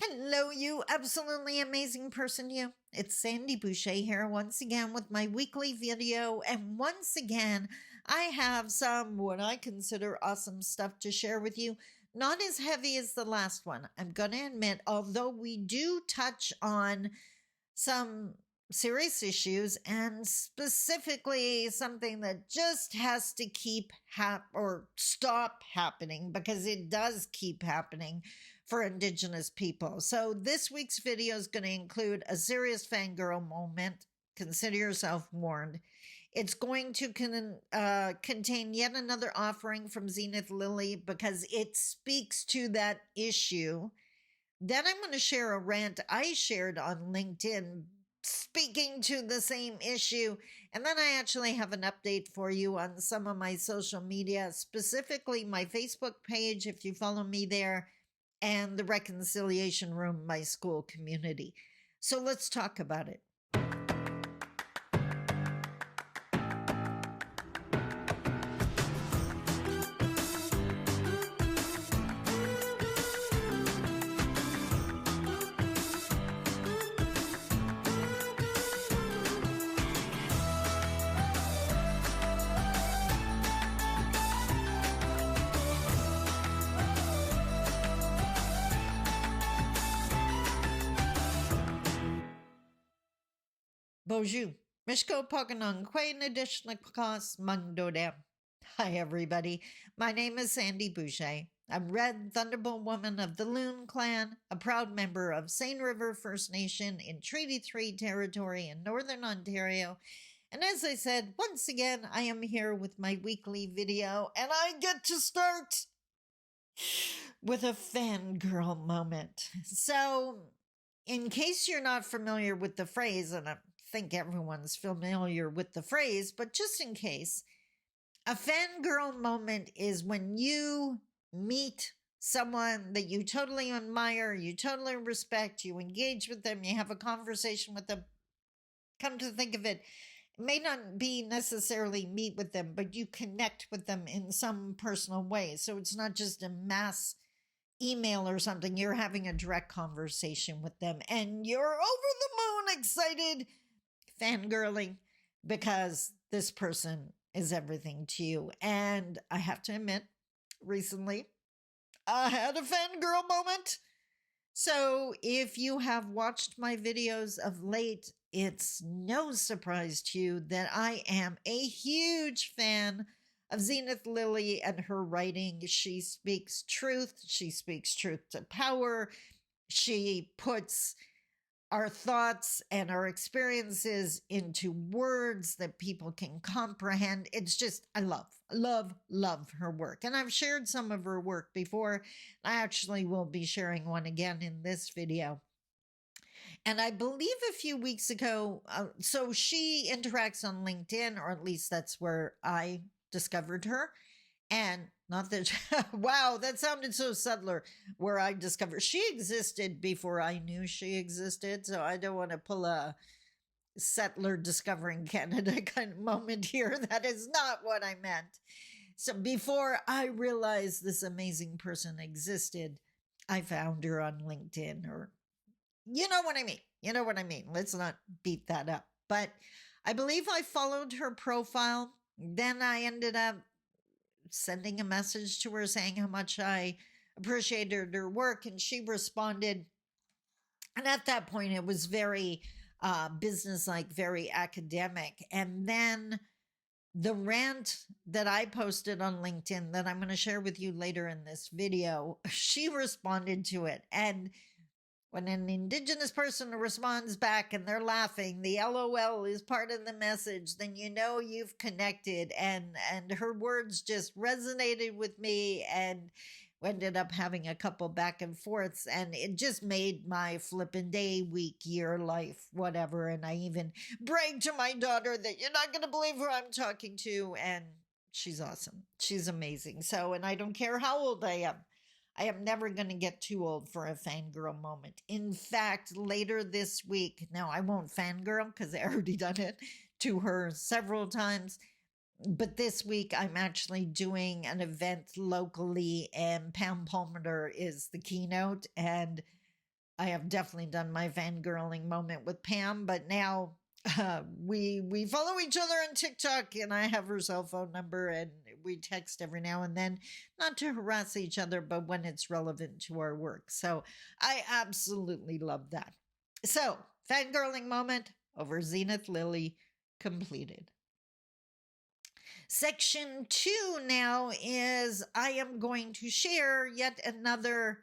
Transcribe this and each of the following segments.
Hello, you absolutely amazing person, you. It's Sandy Boucher here once again with my weekly video. And once again, I have some what I consider awesome stuff to share with you. Not as heavy as the last one, I'm going to admit, although we do touch on some serious issues and specifically something that just has to keep or stop happening because it does keep happening for Indigenous people. So this week's video is going to include a serious fangirl moment. Consider yourself warned. It's going to contain yet another offering from Zenith Lily because it speaks to that issue. Then I'm going to share a rant I shared on LinkedIn speaking to the same issue. And then I actually have an update for you on some of my social media, specifically my Facebook page, if you follow me there, and the Reconciliation Room, my school community. So let's talk about it. Bonjour. Mishko Poganong, Quay Nadishnikos Mungdodam. Hi, everybody. My name is Sandy Boucher. I'm Red Thunderbolt Woman of the Loon Clan, a proud member of Seine River First Nation in Treaty 3 territory in Northern Ontario. And as I said, once again, I am here with my weekly video, and I get to start with a fangirl moment. So, in case you're not familiar with the phrase, and I think everyone's familiar with the phrase, but just in case, a fangirl moment is when you meet someone that you totally admire, you totally respect, you engage with them, you have a conversation with them. Come to think of it, it may not be necessarily meet with them, but you connect with them in some personal way. So it's not just a mass email or something. You're having a direct conversation with them and you're over the moon excited, fangirling, because this person is everything to you. And I have to admit, recently, I had a fangirl moment. So if you have watched my videos of late, it's no surprise to you that I am a huge fan of Zenith Lily and her writing. She speaks truth. She speaks truth to power. She puts our thoughts and our experiences into words that people can comprehend. It's just, I love her work. And I've shared some of her work before. I actually will be sharing one again in this video. And I believe a few weeks ago, so she interacts on LinkedIn, or at least that's where I discovered her. And not that, wow, that sounded so subtler, where I discovered she existed before I knew she existed. So I don't want to pull a settler discovering Canada kind of moment here. That is not what I meant. So before I realized this amazing person existed, I found her on LinkedIn, or you know what I mean. You know what I mean. Let's not beat that up. But I believe I followed her profile. Then I ended up sending a message to her saying how much I appreciated her work, and she responded. And at that point, it was very business-like, very academic. And then the rant that I posted on LinkedIn that I'm going to share with you later in this video, she responded to it. And when an Indigenous person responds back and they're laughing, the LOL is part of the message, then you know you've connected. And her words just resonated with me, and ended up having a couple back and forths, and it just made my flippin' day, week, year, life, whatever. And I even bragged to my daughter that you're not going to believe who I'm talking to, and she's awesome. She's amazing. So, and I don't care how old I am. I am never going to get too old for a fangirl moment. In fact, later this week, now I won't fangirl because I already done it to her several times, but this week I'm actually doing an event locally, and Pam Palmer is the keynote, and I have definitely done my fangirling moment with Pam, but now we follow each other on TikTok, and I have her cell phone number, and we text every now and then, not to harass each other, but when it's relevant to our work. So I absolutely love that. So, fangirling moment over Zenith Lilly completed. Section 2 now is I am going to share yet another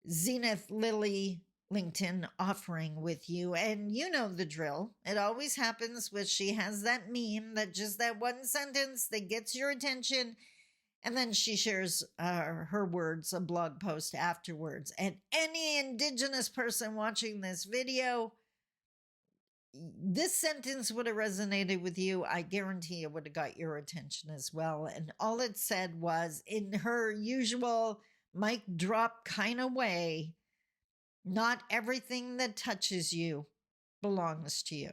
Zenith Lilly LinkedIn offering with you. And you know the drill. It always happens with she has that meme that just that one sentence that gets your attention. And then she shares her words, a blog post afterwards. And any Indigenous person watching this video, this sentence would have resonated with you. I guarantee it would have got your attention as well. And all it said was, in her usual mic drop kind of way, not everything that touches you belongs to you.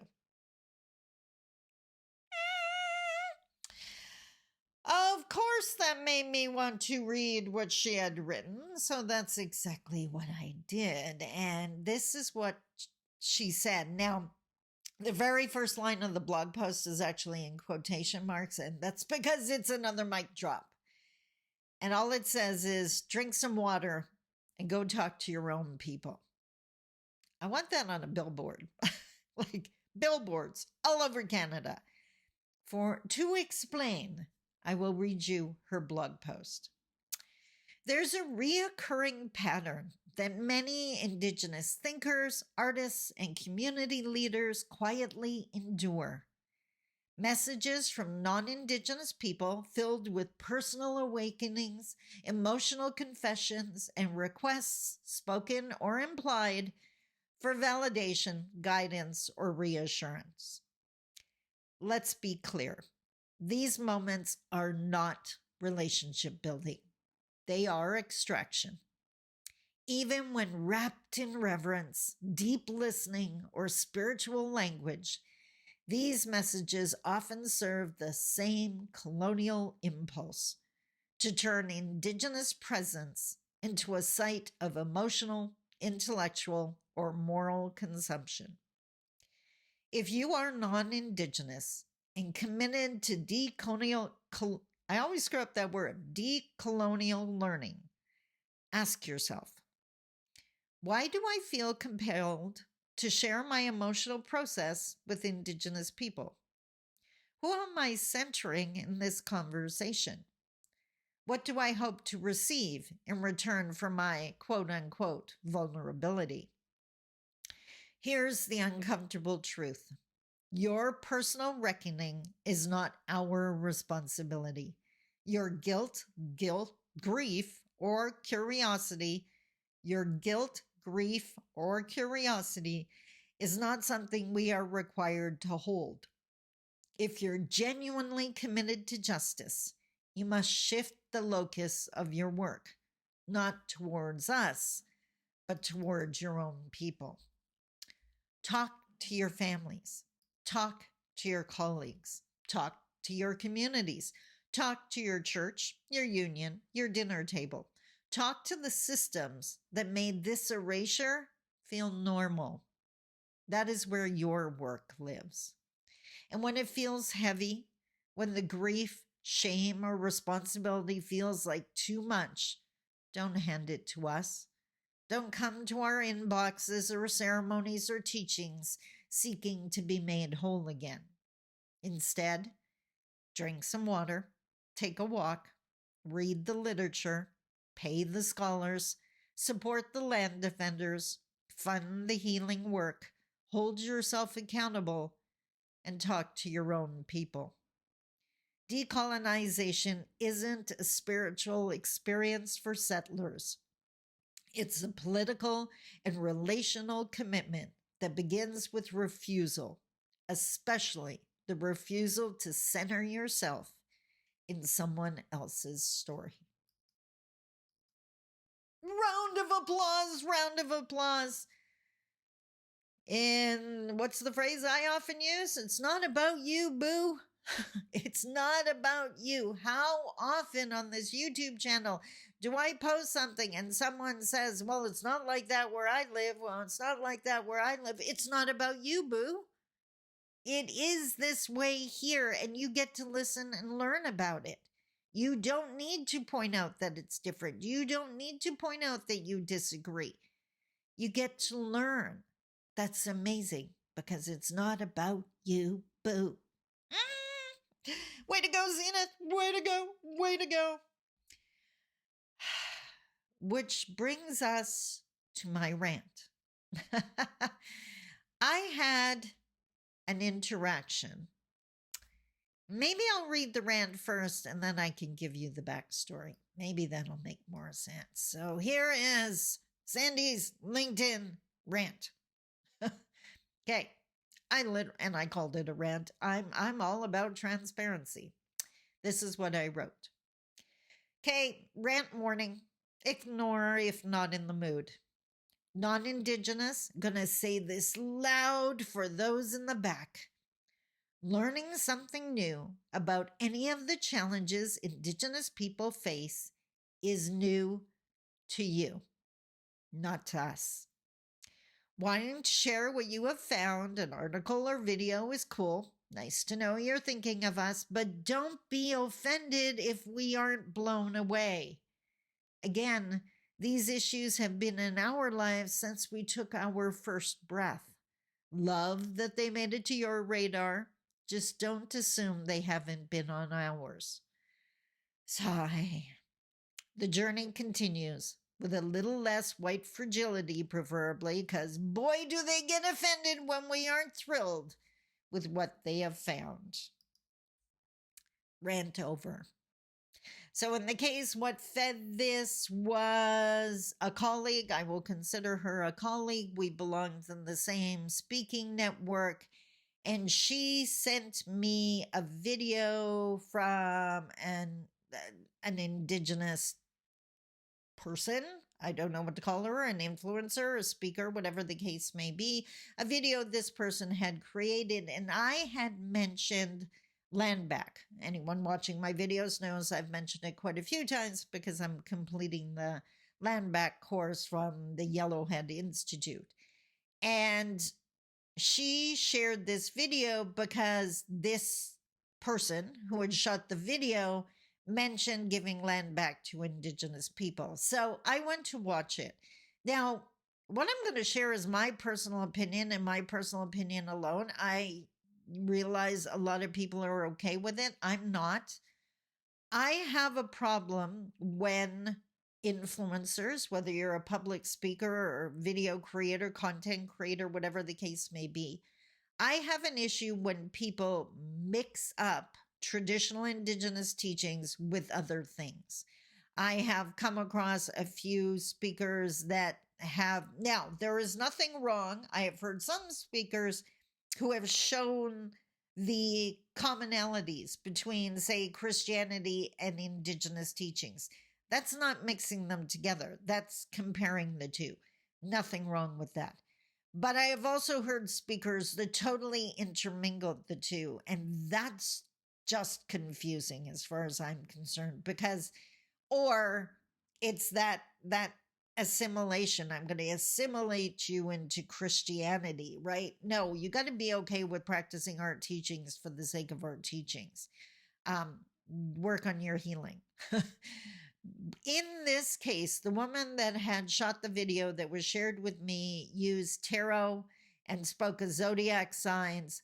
Of course, that made me want to read what she had written. So that's exactly what I did. And this is what she said. Now, the very first line of the blog post is actually in quotation marks, and that's because it's another mic drop. And all it says is, drink some water and go talk to your own people. I want that on a billboard, like billboards all over Canada. To explain, I will read you her blog post. There's a reoccurring pattern that many Indigenous thinkers, artists, and community leaders quietly endure. Messages from non-Indigenous people filled with personal awakenings, emotional confessions, and requests, spoken or implied, for validation, guidance, or reassurance. Let's be clear. These moments are not relationship building. They are extraction. Even when wrapped in reverence, deep listening, or spiritual language, these messages often serve the same colonial impulse to turn Indigenous presence into a site of emotional, intellectual, or moral consumption. If you are non-Indigenous and committed to decolonial learning, ask yourself, why do I feel compelled to share my emotional process with Indigenous people? Who am I centering in this conversation? What do I hope to receive in return for my quote-unquote vulnerability? Here's the uncomfortable truth. Your personal reckoning is not our responsibility. Your guilt, grief, or curiosity is not something we are required to hold. If you're genuinely committed to justice, you must shift the locus of your work, not towards us, but towards your own people. Talk to your families. Talk to your colleagues. Talk to your communities. Talk to your church, your union, your dinner table. Talk to the systems that made this erasure feel normal. That is where your work lives. And when it feels heavy, when the grief, shame, or responsibility feels like too much, don't hand it to us. Don't come to our inboxes or ceremonies or teachings seeking to be made whole again. Instead, drink some water, take a walk, read the literature, pay the scholars, support the land defenders, fund the healing work, hold yourself accountable, and talk to your own people. Decolonization isn't a spiritual experience for settlers. It's a political and relational commitment that begins with refusal, especially the refusal to center yourself in someone else's story. Round of applause, round of applause. And what's the phrase I often use? It's not about you, boo. It's not about you. How often on this YouTube channel do I post something and someone says, well, it's not like that where I live? Well, it's not like that where I live. It's not about you, boo. It is this way here, and you get to listen and learn about it. You don't need to point out that it's different. You don't need to point out that you disagree. You get to learn. That's amazing because it's not about you, boo. Way to go, Zenith. Way to go. Way to go. Which brings us to my rant. I had an interaction. Maybe I'll read the rant first and then I can give you the backstory. Maybe that'll make more sense. So here is Sandy's LinkedIn rant. Okay. I called it a rant. I'm all about transparency. This is what I wrote. Okay, rant warning. Ignore if not in the mood. Non-Indigenous, gonna say this loud for those in the back. Learning something new about any of the challenges Indigenous people face is new to you, not to us. Wanting to share what you have found, an article or video, is cool. Nice to know you're thinking of us, but don't be offended if we aren't blown away. Again, these issues have been in our lives since we took our first breath. Love that they made it to your radar. Just don't assume they haven't been on ours. Sigh. The journey continues with a little less white fragility, preferably, because boy, do they get offended when we aren't thrilled with what they have found. Rant over. So in the case, what fed this was a colleague. I will consider her a colleague. We belonged in the same speaking network. And she sent me a video from an Indigenous person. I don't know what to call her, an influencer, a speaker, whatever the case may be. A video this person had created, and I had mentioned land back. Anyone watching my videos knows I've mentioned it quite a few times because I'm completing the land back course from the Yellowhead Institute. And she shared this video because this person who had shot the video mentioned giving land back to Indigenous people. So I went to watch it. Now, what I'm going to share is my personal opinion and my personal opinion alone. I realize a lot of people are okay with it. I'm not. I have a problem when influencers, whether you're a public speaker or video creator, content creator, whatever the case may be, I have an issue when people mix up traditional Indigenous teachings with other things. I have come across a few speakers that have, now there is nothing wrong. I have heard some speakers who have shown the commonalities between, say, Christianity and Indigenous teachings. That's not mixing them together. That's comparing the two. Nothing wrong with that. But I have also heard speakers that totally intermingled the two, and that's just confusing as far as I'm concerned, because, or it's that assimilation. I'm going to assimilate you into Christianity, right? No, you got to be okay with practicing art teachings for the sake of art teachings. Work on your healing. In this case, the woman that had shot the video that was shared with me used tarot and spoke of zodiac signs,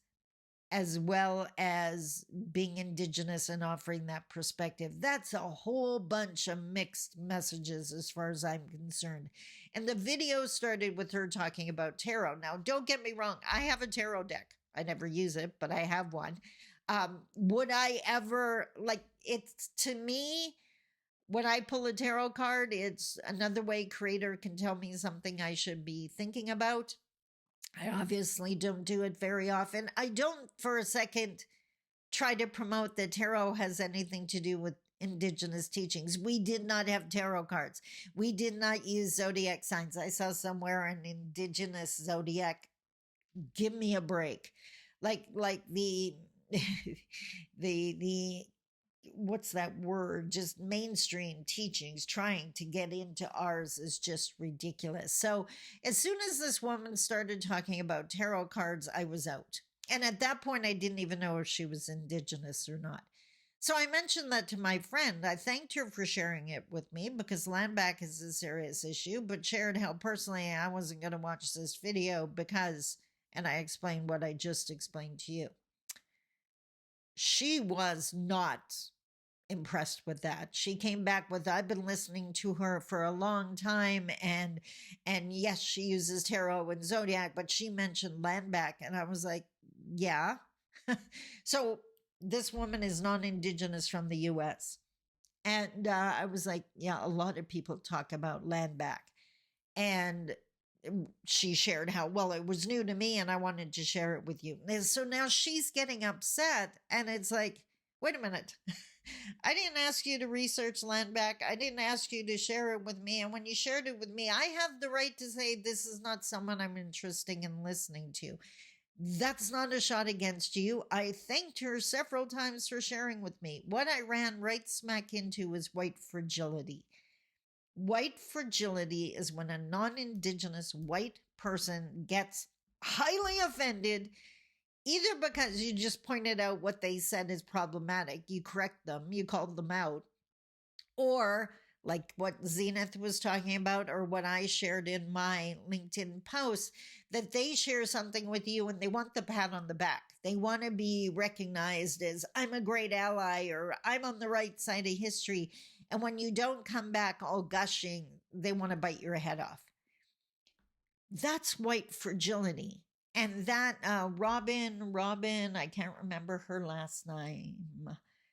as well as being Indigenous and offering that perspective. That's a whole bunch of mixed messages as far as I'm concerned. And the video started with her talking about tarot. Now, don't get me wrong. I have a tarot deck. I never use it, but I have one. Would I ever, it's, to me, when I pull a tarot card, it's another way creator can tell me something I should be thinking about. I obviously don't do it very often. I don't for a second try to promote that tarot has anything to do with Indigenous teachings. We did not have tarot cards. We did not use zodiac signs. I saw somewhere an Indigenous zodiac. Give me a break. Like the the what's that word, just mainstream teachings trying to get into ours is just ridiculous. So as soon as this woman started talking about tarot cards, I was out. And at that point, I didn't even know if she was indigenous or not. So I mentioned that to my friend. I thanked her for sharing it with me because land back is a serious issue, but shared how personally I wasn't going to watch this video because, and I explained what I just explained to you. She was not impressed with that. She came back with, I've been listening to her for a long time, and yes, she uses tarot and zodiac, but she mentioned land back, and I was like, yeah. So this woman is non-indigenous from the US, and I was like, yeah, a lot of people talk about land back. And she shared how, well, it was new to me and I wanted to share it with you. And so now she's getting upset, and it's like, wait a minute. I didn't ask you to research land back. I didn't ask you to share it with me. And when you shared it with me, I have the right to say this is not someone I'm interested in listening to. That's not a shot against you. I thanked her several times for sharing with me. What I ran right smack into was white fragility. White fragility is when a non-indigenous white person gets highly offended, either because you just pointed out what they said is problematic, you correct them, you called them out, or like what Zenith was talking about, or what I shared in my LinkedIn post, that they share something with you and they want the pat on the back. They want to be recognized as, I'm a great ally, or I'm on the right side of history. And when you don't come back all gushing, they want to bite your head off. That's white fragility. And that Robin, I can't remember her last name.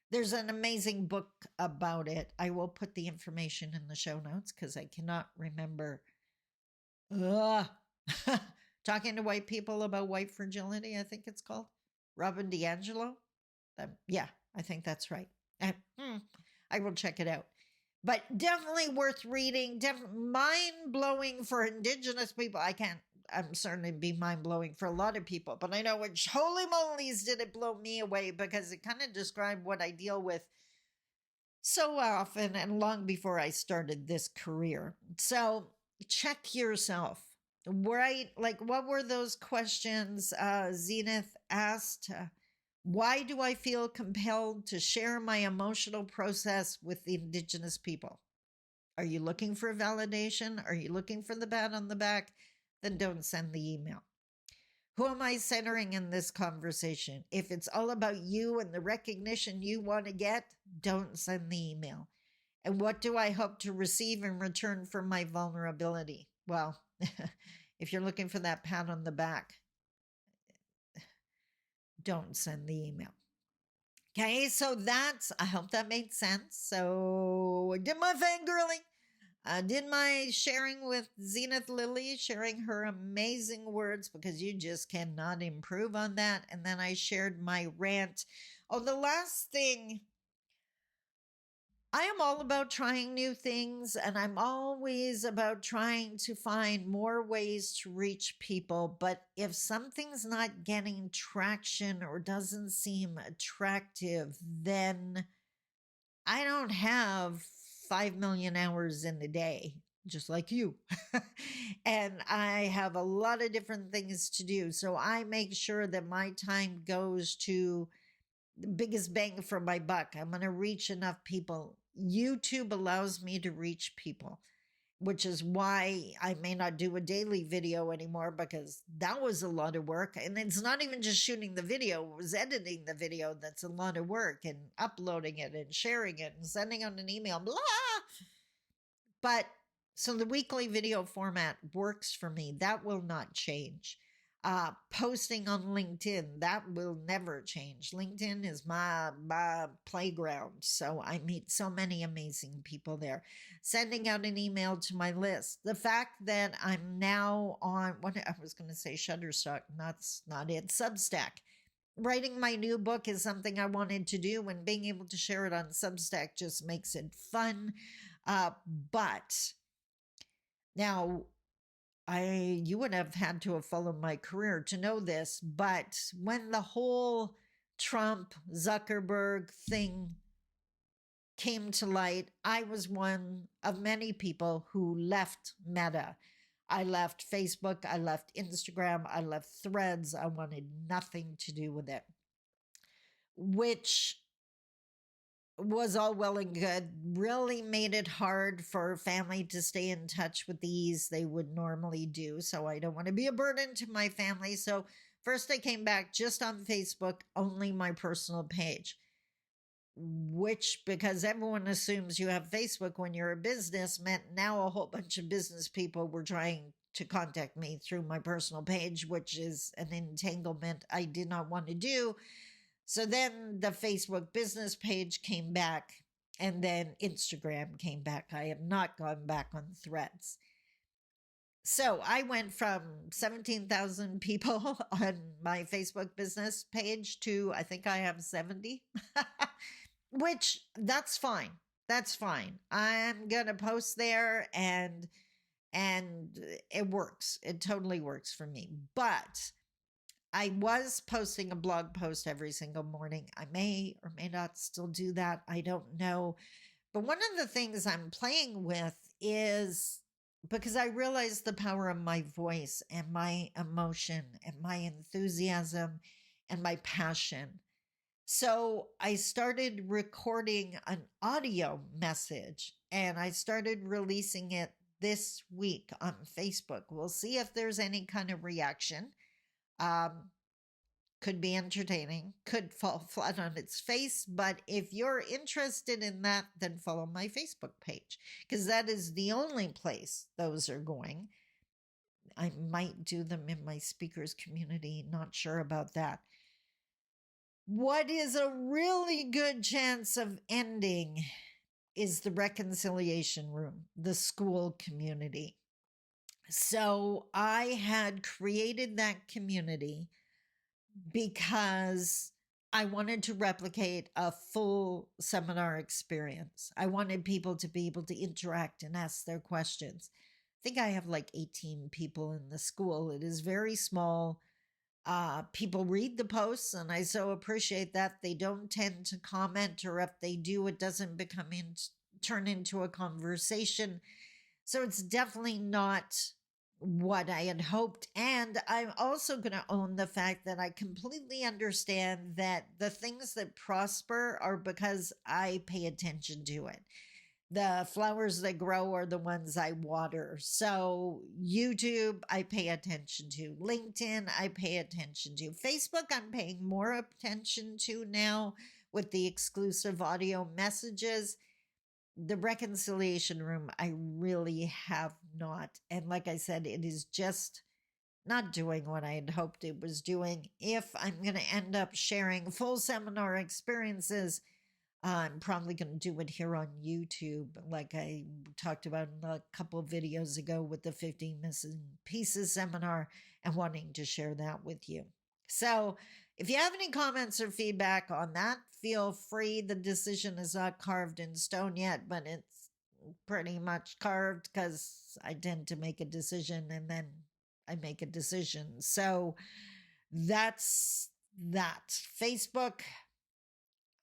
There's an amazing book about it. I will put the information in the show notes because I cannot remember. Talking to White People About White Fragility, I think it's called. Robin DiAngelo. Yeah, I think that's right. I will check it out. But definitely worth reading. Mind-blowing for Indigenous people. I'm certainly be mind-blowing for a lot of people, but I know which holy mollies did it blow me away, because it kind of described what I deal with so often and long before I started this career. So check yourself. Right? Like, what were those questions Zenith asked? Why do I feel compelled to share my emotional process with the Indigenous people? Are you looking for validation? Are you looking for the pat on the back? Then don't send the email. Who am I centering in this conversation? If it's all about you and the recognition you want to get, don't send the email. And what do I hope to receive in return for my vulnerability? Well, if you're looking for that pat on the back, don't send the email. Okay, so I hope that made sense. So I did my fangirling. I did my sharing with Zenith Lily, sharing her amazing words, because you just cannot improve on that. And then I shared my rant. Oh, the last thing, I am all about trying new things, and I'm always about trying to find more ways to reach people. But if something's not getting traction or doesn't seem attractive, then I don't have 5 million hours in a day, just like you. And I have a lot of different things to do. So I make sure that my time goes to the biggest bang for my buck. I'm going to reach enough people. YouTube allows me to reach people, which is why I may not do a daily video anymore, because that was a lot of work. And it's not even just shooting the video, it was editing the video. That's a lot of work, and uploading it and sharing it and sending out an email, blah. But so the weekly video format works for me. That will not change. Posting on LinkedIn, that will never change. LinkedIn is my playground. So I meet so many amazing people there. Sending out an email to my list. The fact that I'm now on, what I was going to say, Shutterstock, that's not it, Substack. Writing my new book is something I wanted to do, and being able to share it on Substack just makes it fun. But now, you would have had to have followed my career to know this, but when the whole Trump, Zuckerberg thing came to light, I was one of many people who left Meta. I left Facebook, I left Instagram, I left Threads. I wanted nothing to do with it, which was all well and good. Really made it hard for family to stay in touch with these they would normally do. So I don't want to be a burden to my family. So first I came back just on Facebook, only my personal page, which, because everyone assumes you have Facebook when you're a business, meant now a whole bunch of business people were trying to contact me through my personal page, which is an entanglement I did not want to do. So then the Facebook business page came back, and then Instagram came back. I have not gone back on Threads. So I went from 17,000 people on my Facebook business page to, I think I have 70, which that's fine. That's fine. I'm going to post there and it works. It totally works for me. But I was posting a blog post every single morning. I may or may not still do that. I don't know. But one of the things I'm playing with is, because I realize the power of my voice and my emotion and my enthusiasm and my passion. So I started recording an audio message and I started releasing it this week on Facebook. We'll see if there's any kind of reaction. Could be entertaining, could fall flat on its face. But if you're interested in that, then follow my Facebook page, because that is the only place those are going. I might do them in my speakers community, not sure about that. What is a really good chance of ending is the reconciliation room, the school community. So I had created that community because I wanted to replicate a full seminar experience. I wanted people to be able to interact and ask their questions. I think I have like 18 people in the school. It is very small. People read the posts, and I so appreciate that. They don't tend to comment, or if they do, it doesn't turn into a conversation. So it's definitely not what I had hoped. And I'm also going to own the fact that I completely understand that the things that prosper are because I pay attention to it. The flowers that grow are the ones I water. So YouTube, I pay attention to. LinkedIn, I pay attention to. Facebook, I'm paying more attention to now with the exclusive audio messages. The reconciliation room, I really have not. And like I said, it is just not doing what I had hoped it was doing. If I'm going to end up sharing full seminar experiences, I'm probably going to do it here on YouTube, like I talked about in a couple of videos ago with the 15 Missing Pieces seminar, and wanting to share that with you. So if you have any comments or feedback on that, feel free. The decision is not carved in stone yet, but it's pretty much carved, because I tend to make a decision and then I make a decision. So that's that. Facebook,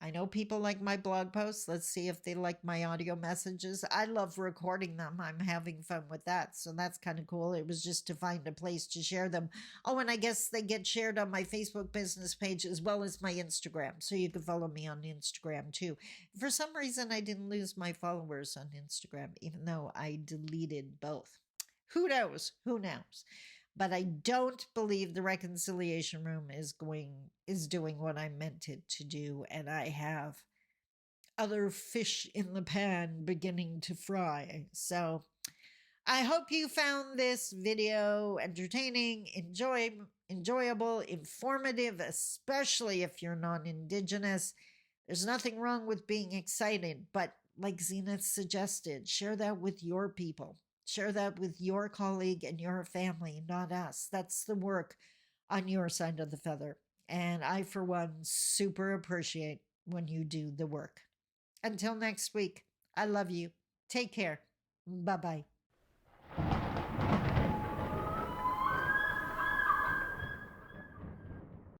I know people like my blog posts. Let's see if they like my audio messages. I love recording them. I'm having fun with that. So that's kind of cool. It was just to find a place to share them. Oh, and I guess they get shared on my Facebook business page as well as my Instagram. So you can follow me on Instagram too. For some reason, I didn't lose my followers on Instagram, even though I deleted both. Who knows? Who knows? But I don't believe the reconciliation room is doing what I meant it to do, and I have other fish in the pan beginning to fry. So I hope you found this video entertaining, enjoyable, informative, especially if you're non-Indigenous. There's nothing wrong with being excited, but like Zenith suggested, share that with your people. Share that with your colleague and your family, not us. That's the work on your side of the feather. And I, for one, super appreciate when you do the work. Until next week, I love you. Take care. Bye-bye.